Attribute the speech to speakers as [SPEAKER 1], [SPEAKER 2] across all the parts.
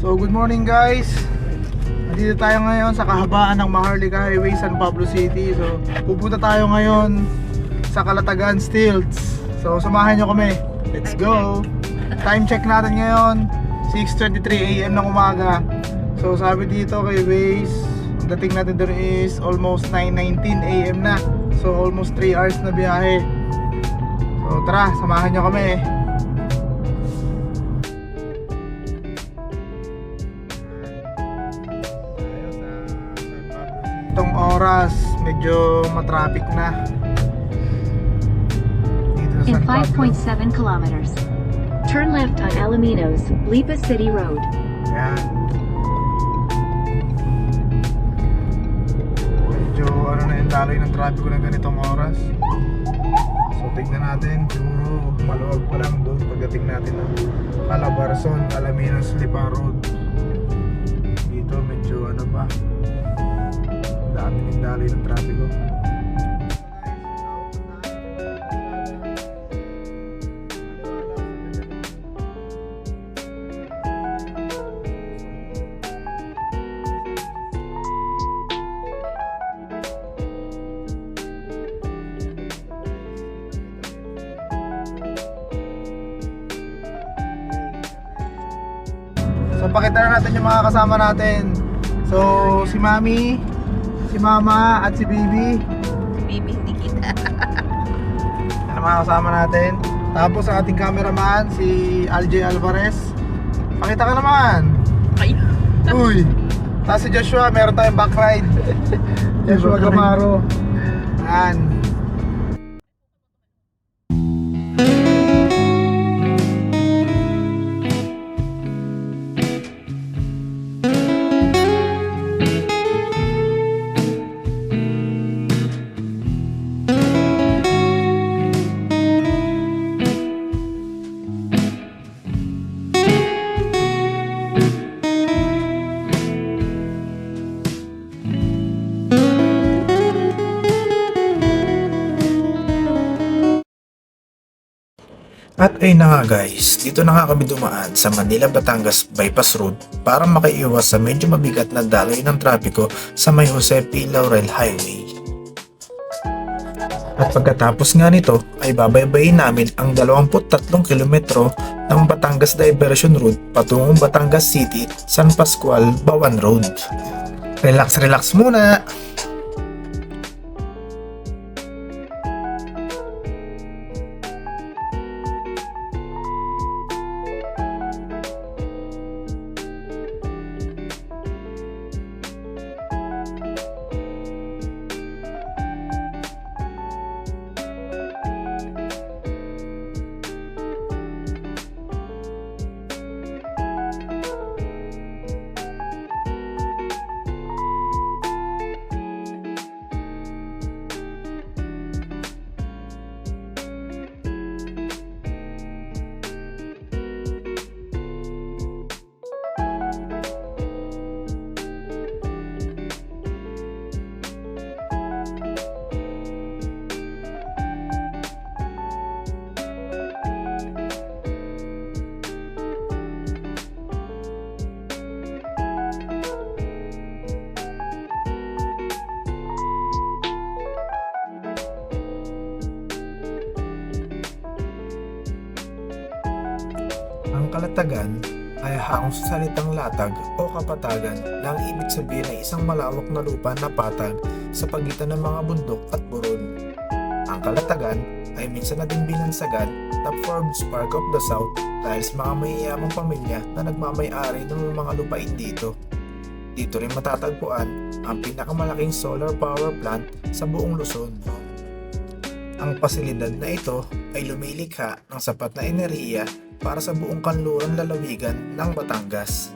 [SPEAKER 1] So good morning guys. Nandito tayo ngayon sa kahabaan ng Maharlika Highway, San Pablo City. So pupunta tayo ngayon sa Calatagan Stilts. So samahan nyo kami. Let's go. Time check natin ngayon 6:23 AM ng umaga. So sabi dito kay Waze, ang dating natin doon is almost 9:19 AM na. So almost 3 hours na biyahe. So tara, samahan nyo kami. Itong oras medyo matraffic na dito sa
[SPEAKER 2] In
[SPEAKER 1] San Pablo.
[SPEAKER 2] 5.7 kilometers, turn left on Alaminos, Lipa City Road.
[SPEAKER 1] Ayan. Medyo ano na yung daloy ng traffic ng ganitong oras. So tignan natin, siguro maluwag pa lang doon pagdating natin ng Calabarzon, Alaminos, Lipa Road. Dito medyo ano pa, dami ng daloy ng traffic. So pakita na natin yung mga kasama natin. So si Mami, si Mama at si Bibi.
[SPEAKER 3] Bibi, hindi kita.
[SPEAKER 1] Yan ang mga kasama natin. Tapos ang ating cameraman si Alj Alvarez. Pakita ka naman.
[SPEAKER 3] Ay.
[SPEAKER 1] Uy. Tapos si Joshua, meron tayong back ride. Joshua Gamaro. Yan.
[SPEAKER 4] At ayun na nga guys, dito na nga kami dumaan sa Manila-Batangas Bypass Road para makaiwas sa medyo mabigat na daloy ng trapiko sa may Jose P. Laurel Highway. At pagkatapos nga nito ay babaybayin namin ang 23 kilometro ng Batangas Diversion Route patungong Batangas City, San Pascual, Bawan Road. Relax muna! Ang Calatagan ay hangong sa salitang latag o kapatagan na ang ibig sabihin ay isang malawak na lupa na patag sa pagitan ng mga bundok at burol. Ang Calatagan ay minsan na din binansagan na Forbes Park of the South dahil sa mga mayayamang pamilya na nagmamay-ari ng mga lupain dito. Dito rin matatagpuan ang pinakamalaking solar power plant sa buong Luzon. Ang pasilidad na ito ay lumilikha ng sapat na enerhiya para sa buong kanluran lalawigan ng Batangas.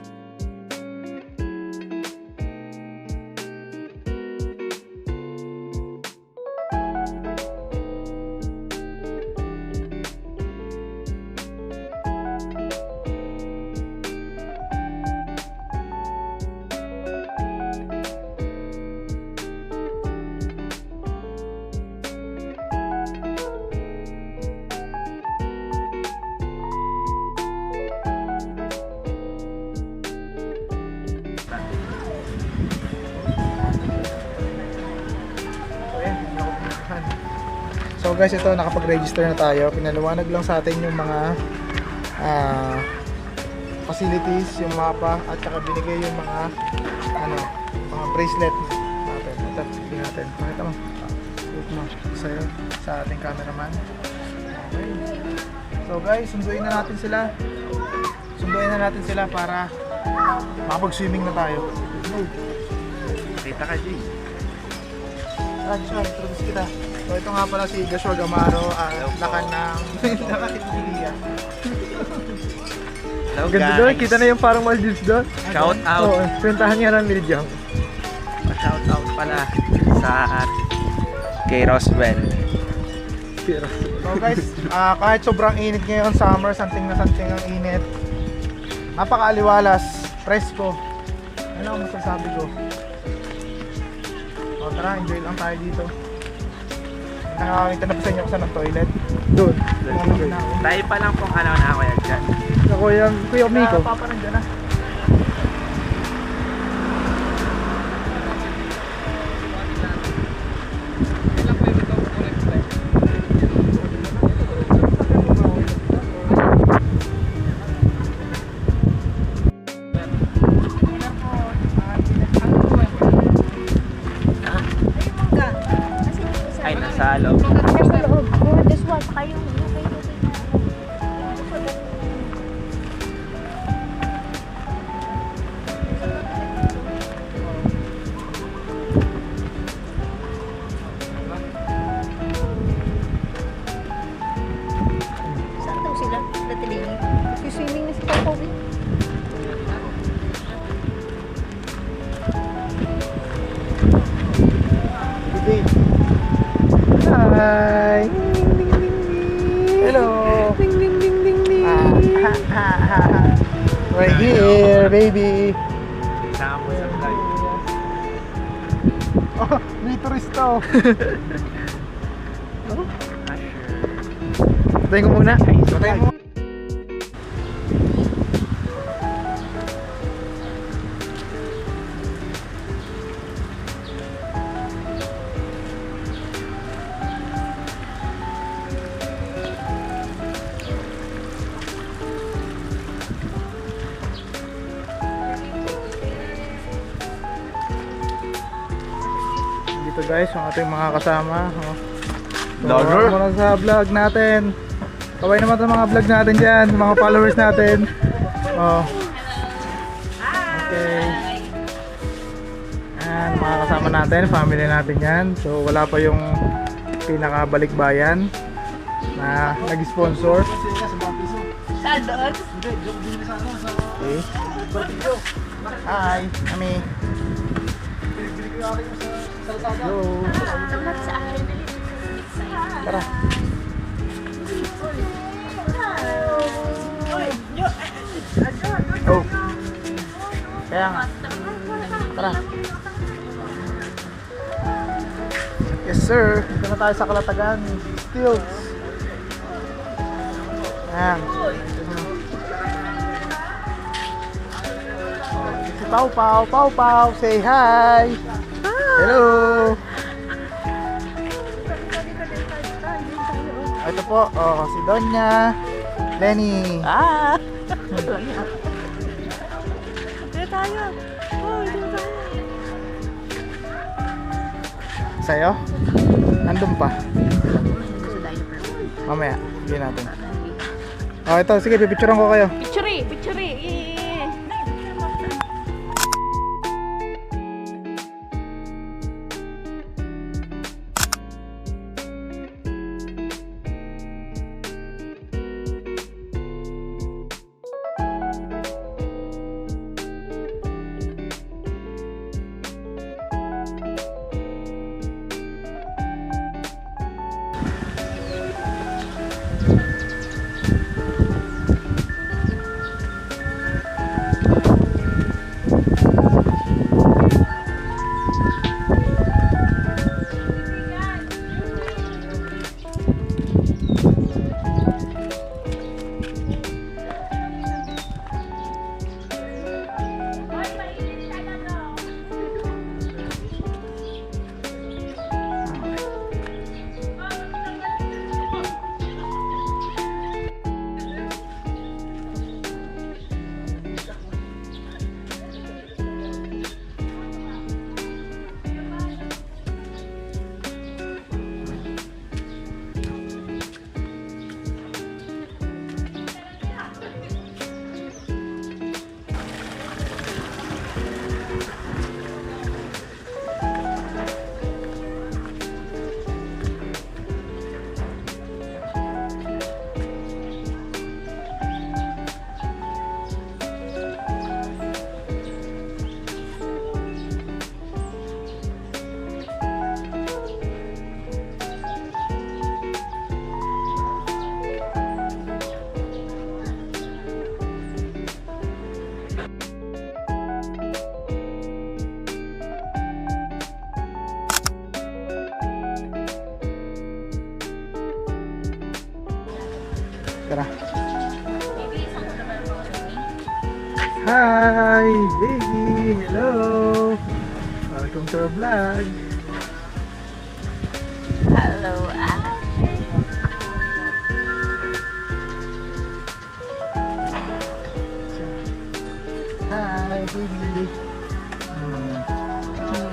[SPEAKER 1] guys, ito nakapag-register na tayo. Pinaliwanag lang sa atin yung mga facilities, yung mapa, at saka binigay yung mga mga bracelet natin. Ito, bigyan natin. Pakita mo. Look mo sa'yo, sa ating cameraman. Okay. So guys, sunduin na natin sila. Sunduin na natin sila para makapag-swimming na tayo.
[SPEAKER 5] Kita ka, Jay.
[SPEAKER 1] Joshua, introduce kita. So ito nga pala si Joshua Gamaro, lakan ng Nakakitilia.
[SPEAKER 5] Hello,
[SPEAKER 6] Ganda doon, kita na yung parang Maldives doon.
[SPEAKER 5] Shout out.
[SPEAKER 6] Oo, pinuntahan nga ng Miljang.
[SPEAKER 5] Shout out pala sa kay Roswell.
[SPEAKER 1] So guys, kahit sobrang init ngayon, summer, santing na santing ang init. Napakaaliwalas, presko. Ano ang masasabi ko? O tara, enjoy lang tayo dito. Nakakita na pa sa inyo kung saan ang toilet.
[SPEAKER 6] Doon.
[SPEAKER 5] Tayo pa lang pong na ako yan dyan.
[SPEAKER 6] Ako yung Kuya Miko.
[SPEAKER 1] Papa nandiyan na.
[SPEAKER 5] Ay, nasa loob.
[SPEAKER 3] Nasa loob. Oh, this one. Kayo. Saan daw sila? Natilingin. Swimming na si Papa Wee.
[SPEAKER 1] Hi! Hello! Right here, baby!
[SPEAKER 5] Kasama mo sa vlog.
[SPEAKER 1] Oh, may turista oh!
[SPEAKER 6] Patayin ko muna.
[SPEAKER 1] Patay mo! Dito guys, yung ating mga kasama. Oh.
[SPEAKER 5] Vlogger?
[SPEAKER 1] Muna sa vlog natin. Kaway naman sa mga vlog natin dyan, sa mga followers natin. Oh. Okay. Yan, mga kasama natin, family natin yan. So wala pa yung pinakabalikbayan na nag-sponsor.
[SPEAKER 3] Saan doon?
[SPEAKER 1] Okay. Hi, Ami. Yo.
[SPEAKER 3] Namat sa akin.
[SPEAKER 1] Tara. Oh. Kaya nga. Tara. Yes sir. Dito na tayo sa Kalatagan. Stilts. Ayan. Si Pau Pau. Pau Pau. Say hi. Hello. Ito po, oh, si Donya, Lenny.
[SPEAKER 3] Dito tayo. Oh, dito tayo.
[SPEAKER 1] Sa'yo? Nandun pa.
[SPEAKER 3] Sa diaper.
[SPEAKER 1] Mamaya, bigyan natin. Oh, ito, sige, pipicturean ko kayo.
[SPEAKER 3] Picture eh. Picture eh.
[SPEAKER 1] Tara. Hi, baby. Hello. Welcome to our vlog.
[SPEAKER 3] Hello,
[SPEAKER 1] Hi, baby.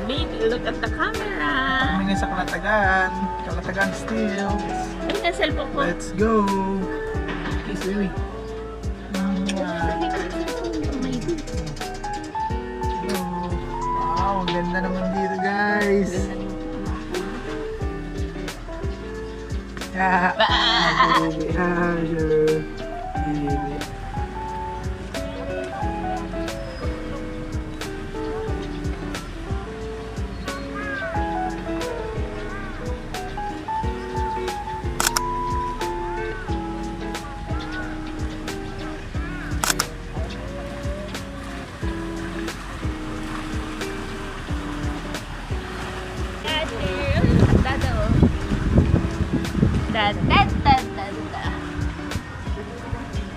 [SPEAKER 3] Baby, look at the camera.
[SPEAKER 1] Kami ngayon sa Kalatagan. Kalatagan Stills.
[SPEAKER 3] Ay, na cellphone ko.
[SPEAKER 1] Let's go. Kiss, baby. Wow, ang ganda naman dito, guys. Yeah. Baby, baby.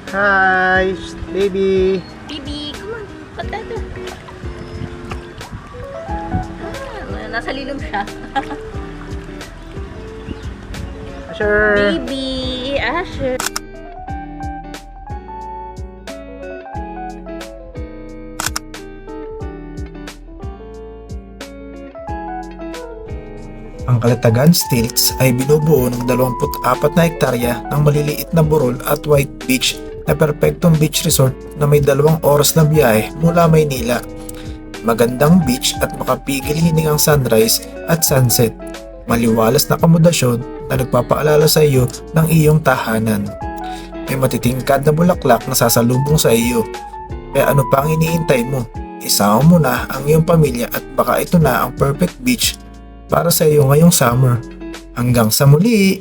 [SPEAKER 1] Hi, baby.
[SPEAKER 3] Baby, come on. Dada. Nasa linom siya.
[SPEAKER 1] Asher.
[SPEAKER 3] Baby, Asher.
[SPEAKER 4] Ang Kalatagan Stilts ay binubuo ng 24 na hektarya ng maliliit na burol at white beach na perpektong beach resort na may 2 oras na biyahe mula Maynila. Magandang beach at makapigil hiningang sunrise at sunset. Maliwalas na akomodasyon na nagpapaalala sa iyo ng iyong tahanan. May matitingkad na bulaklak na sasalubong sa iyo. Kaya ano pa ang iniintay mo? Isama mo na ang iyong pamilya at baka ito na ang perfect beach para sa iyo ngayong summer. Hanggang sa muli!